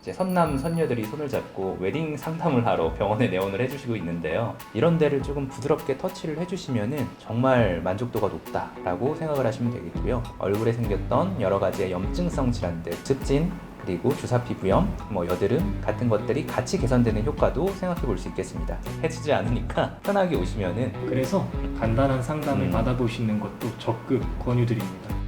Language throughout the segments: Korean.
이제 선남 선녀들이 손을 잡고 웨딩 상담을 하러 병원에 내원을 해주시고 있는데요. 이런 데를 조금 부드럽게 터치를 해주시면은 정말 만족도가 높다라고 생각을 하시면 되겠고요. 얼굴에 생겼던 여러 가지의 염증성 질환들, 습진, 그리고 주사 피부염, 여드름 같은 것들이 같이 개선되는 효과도 생각해 볼 수 있겠습니다. 해치지 않으니까 편하게 오시면은. 그래서 간단한 상담을 받아보시는 것도 적극 권유드립니다.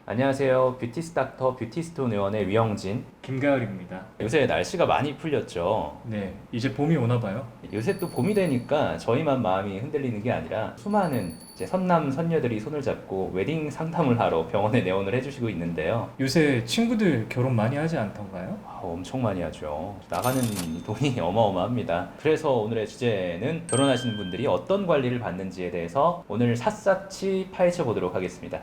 안녕하세요. 뷰티스 닥터 뷰티스톤 의원의 위영진. 김가을입니다. 요새 날씨가 많이 풀렸죠. 네, 이제 봄이 오나 봐요. 요새 또 봄이 되니까 저희만 마음이 흔들리는 게 아니라 수많은 이제 선남 선녀들이 손을 잡고 웨딩 상담을 하러 병원에 내원을 해주시고 있는데요. 요새 친구들 결혼 많이 하지 않던가요? 엄청 많이 하죠. 나가는 돈이 어마어마합니다. 그래서 오늘의 주제는 결혼하시는 분들이 어떤 관리를 받는지에 대해서 오늘 샅샅이 파헤쳐 보도록 하겠습니다.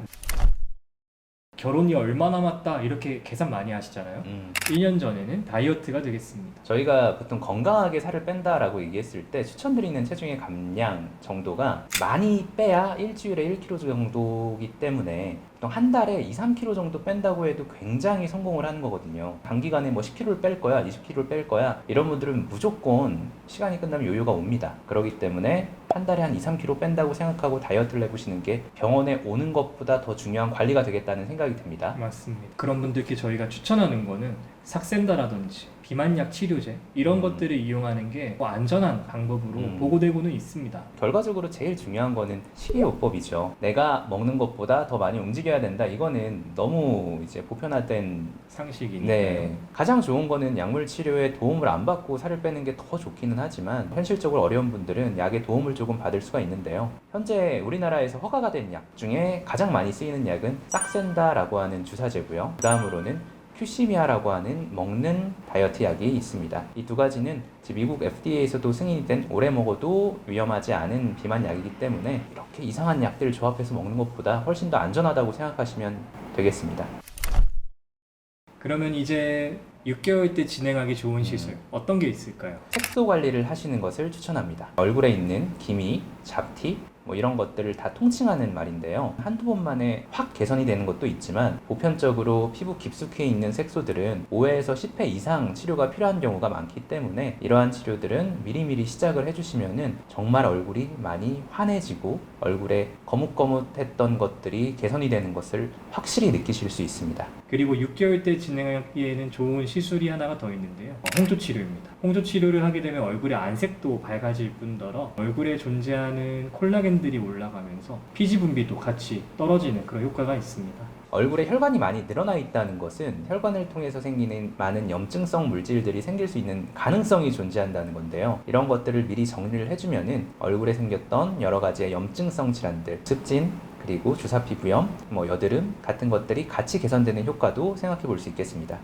결혼이 얼마 남았다 이렇게 계산 많이 하시잖아요. 1년 전에는 다이어트가 되겠습니다. 저희가 보통 건강하게 살을 뺀다라고 얘기했을 때 추천드리는 체중의 감량 정도가 많이 빼야 일주일에 1kg 정도이기 때문에 보통 한 달에 2-3kg 정도 뺀다고 해도 굉장히 성공을 하는 거거든요. 단기간에 10kg를 뺄 거야, 20kg를 뺄 거야 이런 분들은 무조건 시간이 끝나면 요요가 옵니다. 그렇기 때문에 한 달에 한 2-3kg 뺀다고 생각하고 다이어트를 해보시는 게 병원에 오는 것보다 더 중요한 관리가 되겠다는 생각이 듭니다. 맞습니다. 그런 분들께 저희가 추천하는 거는 삭센다라든지 비만약 치료제 이런 것들을 이용하는 게 안전한 방법으로 보고되고는 있습니다. 결과적으로 제일 중요한 거는 식이요법이죠. 내가 먹는 것보다 더 많이 움직여야 된다. 이거는 너무 이제 보편화된 상식이니까요. 네, 가장 좋은 거는 약물 치료에 도움을 안 받고 살을 빼는 게 더 좋기는 하지만 현실적으로 어려운 분들은 약의 도움을 조금 받을 수가 있는데요. 현재 우리나라에서 허가가 된 약 중에 가장 많이 쓰이는 약은 싹센다라고 하는 주사제고요. 그 다음으로는 큐시미아라고 하는 먹는 다이어트 약이 있습니다. 이 두 가지는 미국 FDA에서도 승인이 된 오래 먹어도 위험하지 않은 비만 약이기 때문에 이렇게 이상한 약들을 조합해서 먹는 것보다 훨씬 더 안전하다고 생각하시면 되겠습니다. 그러면 이제 6개월 때 진행하기 좋은 시술 어떤 게 있을까요? 색소 관리를 하시는 것을 추천합니다. 얼굴에 있는 기미, 잡티 이런 것들을 다 통칭하는 말인데요. 한두 번만에 확 개선이 되는 것도 있지만 보편적으로 피부 깊숙이 있는 색소들은 5회에서 10회 이상 치료가 필요한 경우가 많기 때문에 이러한 치료들은 미리미리 시작을 해주시면은 정말 얼굴이 많이 환해지고 얼굴에 거뭇거뭇했던 것들이 개선이 되는 것을 확실히 느끼실 수 있습니다. 그리고 6개월 때 진행하기에는 좋은 시술이 하나가 더 있는데요. 홍조 치료입니다. 홍조 치료를 하게 되면 얼굴의 안색도 밝아질 뿐더러 얼굴에 존재하는 콜라겐들이 올라가면서 피지 분비도 같이 떨어지는 그런 효과가 있습니다. 얼굴에 혈관이 많이 늘어나 있다는 것은 혈관을 통해서 생기는 많은 염증성 물질들이 생길 수 있는 가능성이 존재한다는 건데요. 이런 것들을 미리 정리를 해주면은 얼굴에 생겼던 여러 가지의 염증성 질환들, 습진, 그리고 주사 피부염, 여드름 같은 것들이 같이 개선되는 효과도 생각해 볼 수 있겠습니다.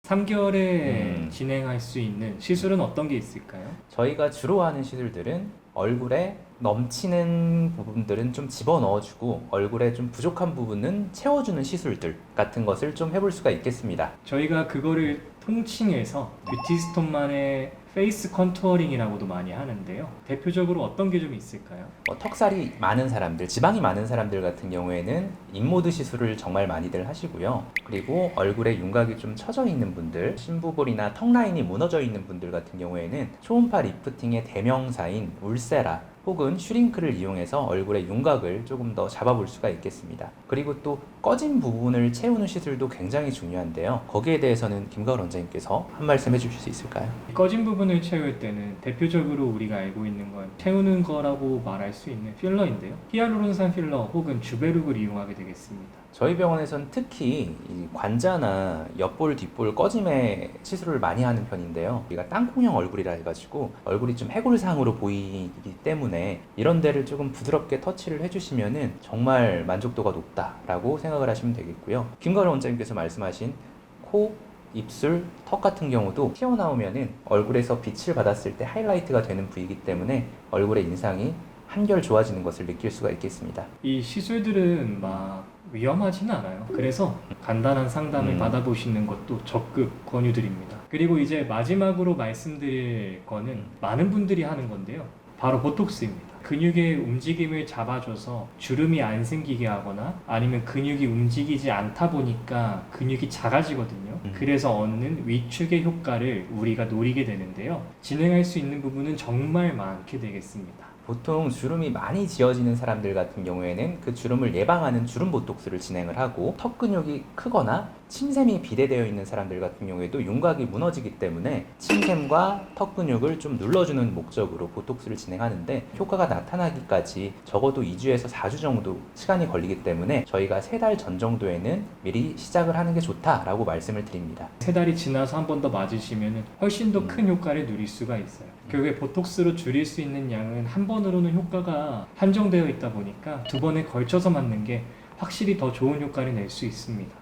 3개월에 진행할 수 있는 시술은 어떤 게 있을까요? 저희가 주로 하는 시술들은 얼굴에 넘치는 부분들은 좀 집어넣어주고 얼굴에 좀 부족한 부분은 채워주는 시술들 같은 것을 좀 해볼 수가 있겠습니다. 저희가 그거를 통칭해서 뷰티스톤만의 페이스 컨투어링이라고도 많이 하는데요. 대표적으로 어떤 게 좀 있을까요? 턱살이 많은 사람들, 지방이 많은 사람들 같은 경우에는 인모드 시술을 정말 많이들 하시고요. 그리고 얼굴에 윤곽이 좀 처져 있는 분들, 심부볼이나 턱 라인이 무너져 있는 분들 같은 경우에는 초음파 리프팅의 대명사인 울세라 혹은 슈링크를 이용해서 얼굴의 윤곽을 조금 더 잡아볼 수가 있겠습니다. 그리고 또 꺼진 부분을 채우는 시술도 굉장히 중요한데요. 거기에 대해서는 김가을 원장님께서 한 말씀 해주실 수 있을까요? 꺼진 부분을 채울 때는 대표적으로 우리가 알고 있는 건 채우는 거라고 말할 수 있는 필러인데요. 히알루론산 필러 혹은 주베룩을 이용하게 되겠습니다. 저희 병원에서는 특히 이 관자나 옆볼, 뒷볼 꺼짐에 시술을 많이 하는 편인데요. 우리가 땅콩형 얼굴이라 해가지고 얼굴이 좀 해골상으로 보이기 때문에 이런 데를 조금 부드럽게 터치를 해주시면은 정말 만족도가 높다라고 생각을 하시면 되겠고요. 김가을 원장님께서 말씀하신 코, 입술, 턱 같은 경우도 튀어나오면은 얼굴에서 빛을 받았을 때 하이라이트가 되는 부위이기 때문에 얼굴의 인상이 한결 좋아지는 것을 느낄 수가 있겠습니다. 이 시술들은 막 위험하지는 않아요. 그래서 간단한 상담을 받아보시는 것도 적극 권유드립니다. 그리고 이제 마지막으로 말씀드릴 거는 많은 분들이 하는 건데요. 바로 보톡스입니다. 근육의 움직임을 잡아줘서 주름이 안 생기게 하거나 아니면 근육이 움직이지 않다 보니까 근육이 작아지거든요. 그래서 얻는 위축의 효과를 우리가 노리게 되는데요. 진행할 수 있는 부분은 정말 많게 되겠습니다. 보통 주름이 많이 지어지는 사람들 같은 경우에는 그 주름을 예방하는 주름 보톡스를 진행을 하고, 턱 근육이 크거나 침샘이 비대되어 있는 사람들 같은 경우에도 윤곽이 무너지기 때문에 침샘과 턱 근육을 좀 눌러주는 목적으로 보톡스를 진행하는데, 효과가 나타나기까지 적어도 2주에서 4주 정도 시간이 걸리기 때문에 저희가 3달 전 정도에는 미리 시작을 하는 게 좋다라고 말씀을 드립니다. 3달이 지나서 한 번 더 맞으시면 훨씬 더 큰 효과를 누릴 수가 있어요. 결국에 보톡스로 줄일 수 있는 양은 한 번으로는 효과가 한정되어 있다 보니까 2번에 걸쳐서 맞는 게 확실히 더 좋은 효과를 낼 수 있습니다.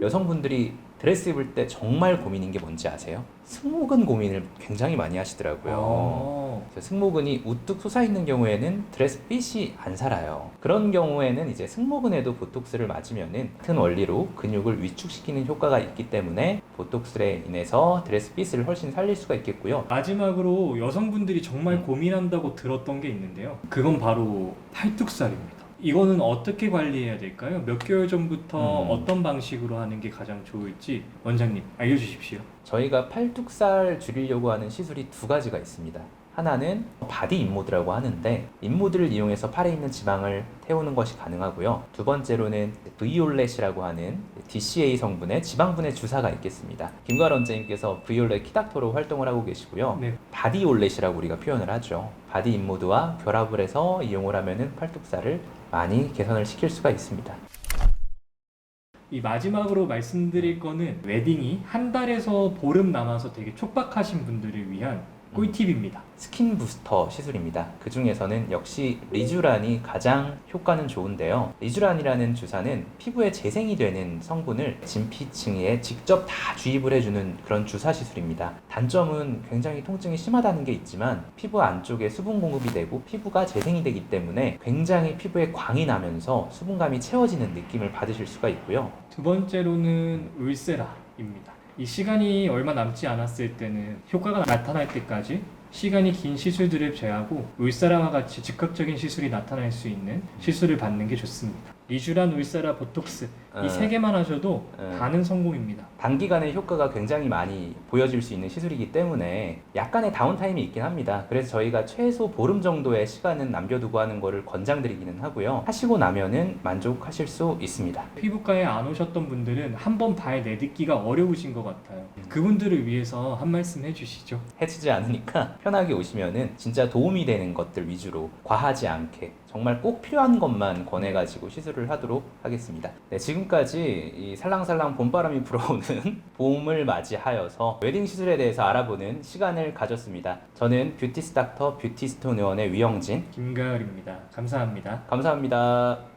여성분들이 드레스 입을 때 정말 고민인 게 뭔지 아세요? 승모근 고민을 굉장히 많이 하시더라고요. 그래서 승모근이 우뚝 솟아있는 경우에는 드레스 핏이 안 살아요. 그런 경우에는 이제 승모근에도 보톡스를 맞으면은 같은 원리로 근육을 위축시키는 효과가 있기 때문에 보톡스에 인해서 드레스 핏을 훨씬 살릴 수가 있겠고요. 마지막으로 여성분들이 정말 고민한다고 들었던 게 있는데요. 그건 바로 팔뚝살입니다. 이거는 어떻게 관리해야 될까요? 몇 개월 전부터 어떤 방식으로 하는 게 가장 좋을지 원장님 알려주십시오. 저희가 팔뚝살 줄이려고 하는 시술이 2가지가 있습니다. 하나는 바디 인모드라고 하는데, 인모드를 이용해서 팔에 있는 지방을 태우는 것이 가능하고요. 2번째로는 브이올렛이라고 하는 DCA 성분의 지방분해 주사가 있겠습니다. 김가을 원장님께서 브이올렛 키닥터로 활동을 하고 계시고요. 네. 바디올렛이라고 우리가 표현을 하죠. 바디 인모드와 결합을 해서 이용을 하면은 팔뚝살을 많이 개선을 시킬 수가 있습니다. 이 마지막으로 말씀드릴 거는 웨딩이 한 달에서 보름 남아서 되게 촉박하신 분들을 위한 꿀팁입니다. 스킨 부스터 시술입니다. 그 중에서는 역시 리쥬란이 가장 효과는 좋은데요. 리쥬란이라는 주사는 피부에 재생이 되는 성분을 진피층에 직접 다 주입을 해주는 그런 주사 시술입니다. 단점은 굉장히 통증이 심하다는 게 있지만 피부 안쪽에 수분 공급이 되고 피부가 재생이 되기 때문에 굉장히 피부에 광이 나면서 수분감이 채워지는 느낌을 받으실 수가 있고요. 2번째로는 울세라입니다. 이 시간이 얼마 남지 않았을 때는 효과가 나타날 때까지 시간이 긴 시술들을 제하고 울세라와 같이 즉각적인 시술이 나타날 수 있는 시술을 받는 게 좋습니다. 리쥬란, 울세라, 보톡스 이 3개만 하셔도 다는 성공입니다. 단기간에 효과가 굉장히 많이 보여질 수 있는 시술이기 때문에 약간의 다운타임이 있긴 합니다. 그래서 저희가 최소 보름 정도의 시간은 남겨두고 하는 거를 권장드리기는 하고요. 하시고 나면은 만족하실 수 있습니다. 피부과에 안 오셨던 분들은 한번 발 내딛기가 어려우신 것 같아요. 그분들을 위해서 한 말씀 해주시죠. 해치지 않으니까 편하게 오시면은 진짜 도움이 되는 것들 위주로 과하지 않게 정말 꼭 필요한 것만 권해가지고 시술을 하도록 하겠습니다. 네, 지금까지 이 살랑살랑 봄바람이 불어오는 봄을 맞이하여서 웨딩 시술에 대해서 알아보는 시간을 가졌습니다. 저는 뷰티스 닥터 뷰티스톤 의원의 위영진. 김가을입니다. 감사합니다. 감사합니다.